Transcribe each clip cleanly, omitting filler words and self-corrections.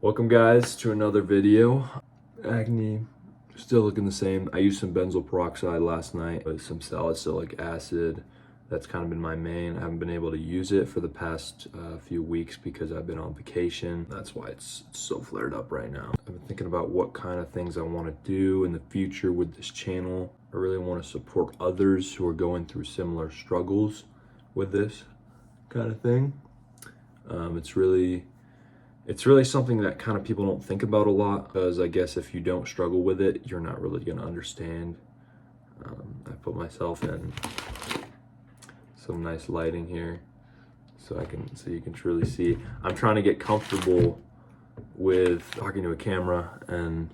Welcome guys to another video. Acne still looking the same. I used some benzoyl peroxide last night with some salicylic acid. That's kind of been my main. I haven't been able to use it for the past few weeks because I've been on vacation. That's why it's so flared up right now. I've been thinking about what kind of things I want to do in the future with this channel. I really want to support others who are going through similar struggles with this kind of thing. It's really something that kind of people don't think about a lot, because I guess if you don't struggle with it, you're not really going to understand. I put myself in some nice lighting here so you can truly see. I'm trying to get comfortable with talking to a camera, and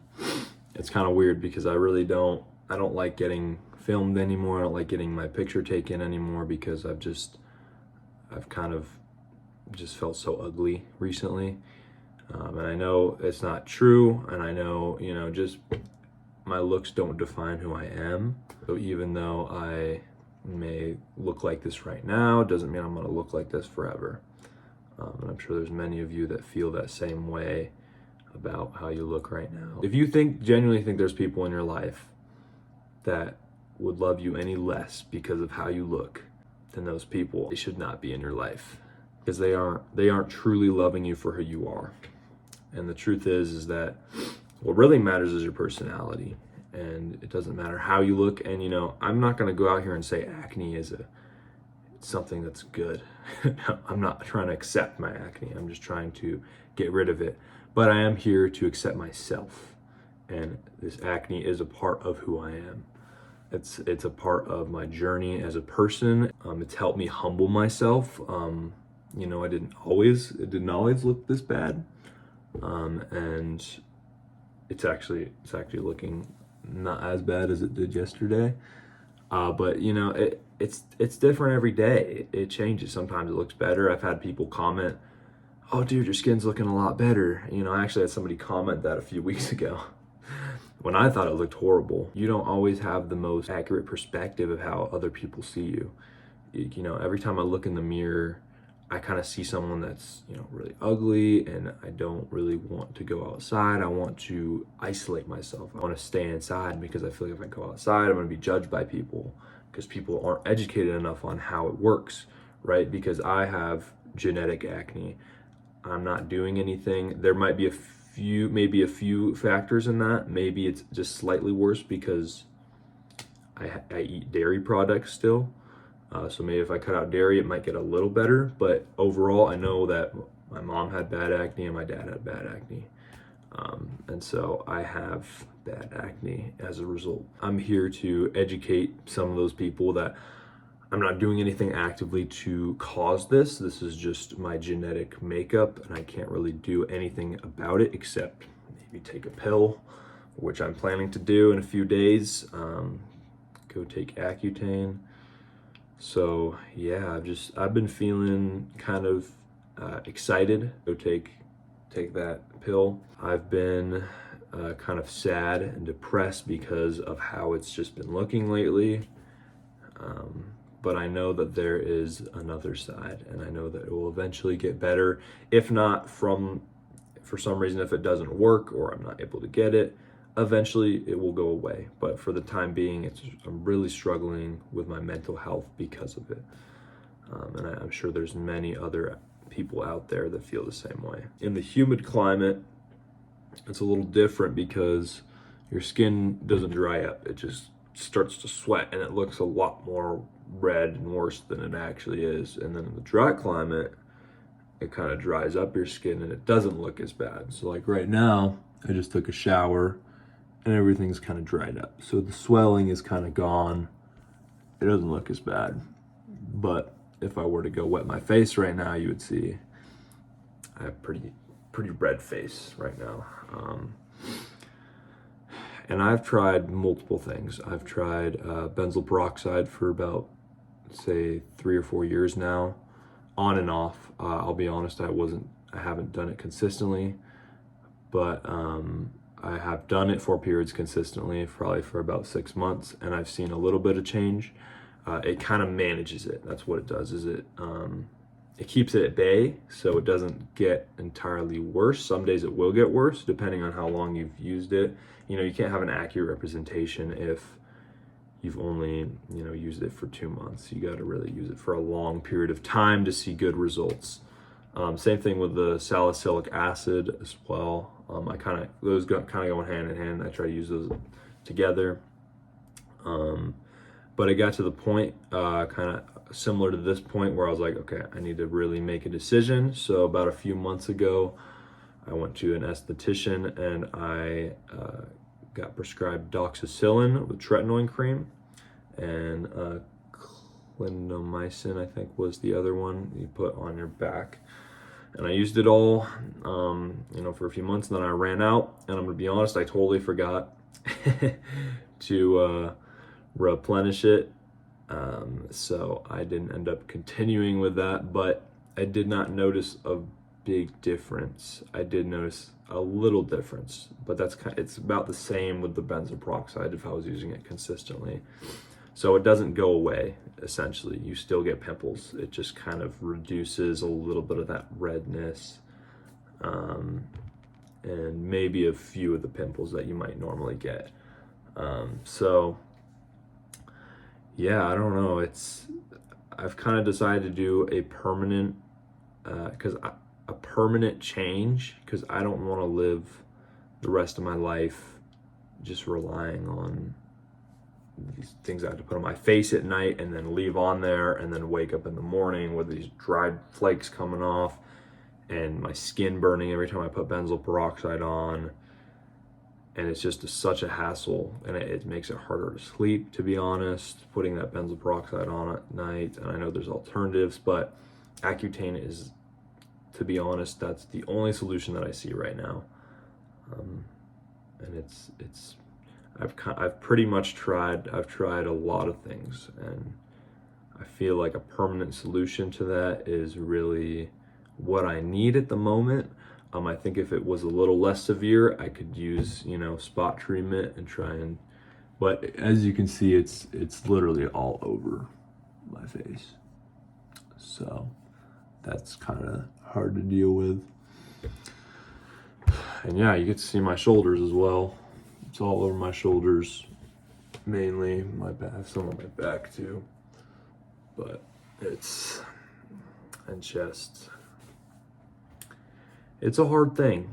it's kind of weird because I don't like getting filmed anymore. I don't like getting my picture taken anymore because I've kind of just felt so ugly recently. And I know it's not true, and I know, just my looks don't define who I am. So even though I may look like this right now, doesn't mean I'm gonna look like this forever. And I'm sure there's many of you that feel that same way about how you look right now. If you genuinely think there's people in your life that would love you any less because of how you look, then those people, they should not be in your life, because they aren't truly loving you for who you are. And the truth is that what really matters is your personality, and it doesn't matter how you look. And I'm not going to go out here and say acne is something that's good. I'm not trying to accept my acne. I'm just trying to get rid of it. But I am here to accept myself, and this acne is a part of who I am. It's a part of my journey as a person. It's helped me humble myself. It didn't always look this bad. And it's actually looking not as bad as it did yesterday. But it's different every day. It changes. Sometimes it looks better. I've had people comment, "Oh dude, your skin's looking a lot better." I actually had somebody comment that a few weeks ago when I thought it looked horrible. You don't always have the most accurate perspective of how other people see you. Every time I look in the mirror, I kind of see someone that's, really ugly, and I don't really want to go outside. I want to isolate myself. I want to stay inside because I feel like if I go outside, I'm going to be judged by people, because people aren't educated enough on how it works, right? Because I have genetic acne. I'm not doing anything. There might be maybe a few factors in that. Maybe it's just slightly worse because I eat dairy products still. So maybe if I cut out dairy, it might get a little better. But overall, I know that my mom had bad acne and my dad had bad acne. And so I have bad acne as a result. I'm here to educate some of those people that I'm not doing anything actively to cause this. This is just my genetic makeup, and I can't really do anything about it except maybe take a pill, which I'm planning to do in a few days. Go take Accutane. So yeah, I've been feeling kind of excited. Go take that pill. I've been kind of sad and depressed because of how it's just been looking lately. But I know that there is another side, and I know that it will eventually get better. If not for some reason, if it doesn't work or I'm not able to get it, eventually it will go away. But for the time being, I'm really struggling with my mental health because of it. And I'm sure there's many other people out there that feel the same way. In the humid climate, it's a little different because your skin doesn't dry up. It just starts to sweat, and it looks a lot more red and worse than it actually is. And then in the dry climate, it kind of dries up your skin and it doesn't look as bad. So like right now, I just took a shower and everything's kind of dried up. So the swelling is kind of gone. It doesn't look as bad. But if I were to go wet my face right now, you would see I have pretty red face right now. And I've tried multiple things. I've tried benzoyl peroxide for about, say, 3 or 4 years now, on and off. I'll be honest, I haven't done it consistently, but I have done it for periods consistently, probably for about 6 months, and I've seen a little bit of change. It kind of manages it. That's what it does. Is it it keeps it at bay, so it doesn't get entirely worse. Some days it will get worse, depending on how long you've used it. You know, you can't have an accurate representation if you've only, you know, used it for 2 months. You got to really use it for a long period of time to see good results. Same thing with the salicylic acid as well. Those kind of go hand in hand. I try to use those together. But I got to the point, kind of similar to this point, where I was like, okay, I need to really make a decision. So about a few months ago, I went to an esthetician and I got prescribed doxycycline with tretinoin cream, and clindamycin, I think, was the other one you put on your back. And I used it all, you know, for a few months, and then I ran out. And I'm gonna be honest, I totally forgot to replenish it. So I didn't end up continuing with that, but I did not notice a big difference. I did notice a little difference, but it's about the same with the benzoyl peroxide if I was using it consistently. So it doesn't go away, essentially. You still get pimples. It just kind of reduces a little bit of that redness, and maybe a few of the pimples that you might normally get. So yeah, I don't know. I've kind of decided to do a permanent, a permanent change, because I don't want to live the rest of my life just relying on these things I have to put on my face at night and then leave on there and then wake up in the morning with these dried flakes coming off and my skin burning every time I put benzoyl peroxide on. And it's just such a hassle, and it makes it harder to sleep, to be honest, putting that benzoyl peroxide on at night. And I know there's alternatives, but Accutane is, to be honest, that's the only solution that I see right now. And I've pretty much tried a lot of things, and I feel like a permanent solution to that is really what I need at the moment. I think if it was a little less severe, I could use, you know, spot treatment and but as you can see, it's literally all over my face. So that's kind of hard to deal with. And yeah, you get to see my shoulders as well. It's all over my shoulders, mainly my back, some of my back too. But and chest. It's a hard thing,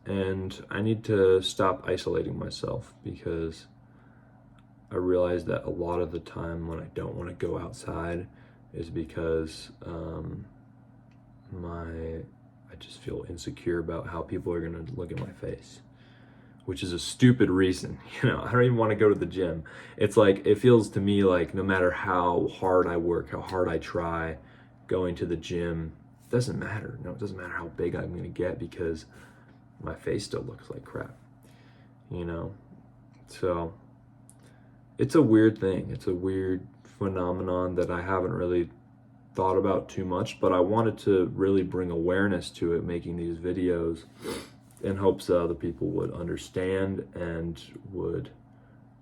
and I need to stop isolating myself, because I realize that a lot of the time when I don't want to go outside is because I just feel insecure about how people are going to look at my face, which is a stupid reason. You know, I don't even want to go to the gym. It's like, it feels to me like no matter how hard I work, how hard I try, going to the gym, doesn't matter. No, it doesn't matter how big I'm gonna get, because my face still looks like crap, you know? So it's a weird thing. It's a weird phenomenon that I haven't really thought about too much, but I wanted to really bring awareness to it, making these videos, in hopes that other people would understand and would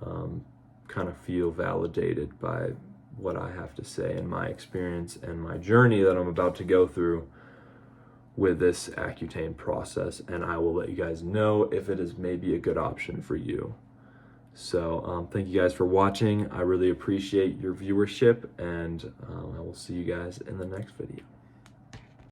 kind of feel validated by what I have to say and my experience and my journey that I'm about to go through with this Accutane process. And I will let you guys know if it is maybe a good option for you. So thank you guys for watching. I really appreciate your viewership, and I will see you guys in the next video.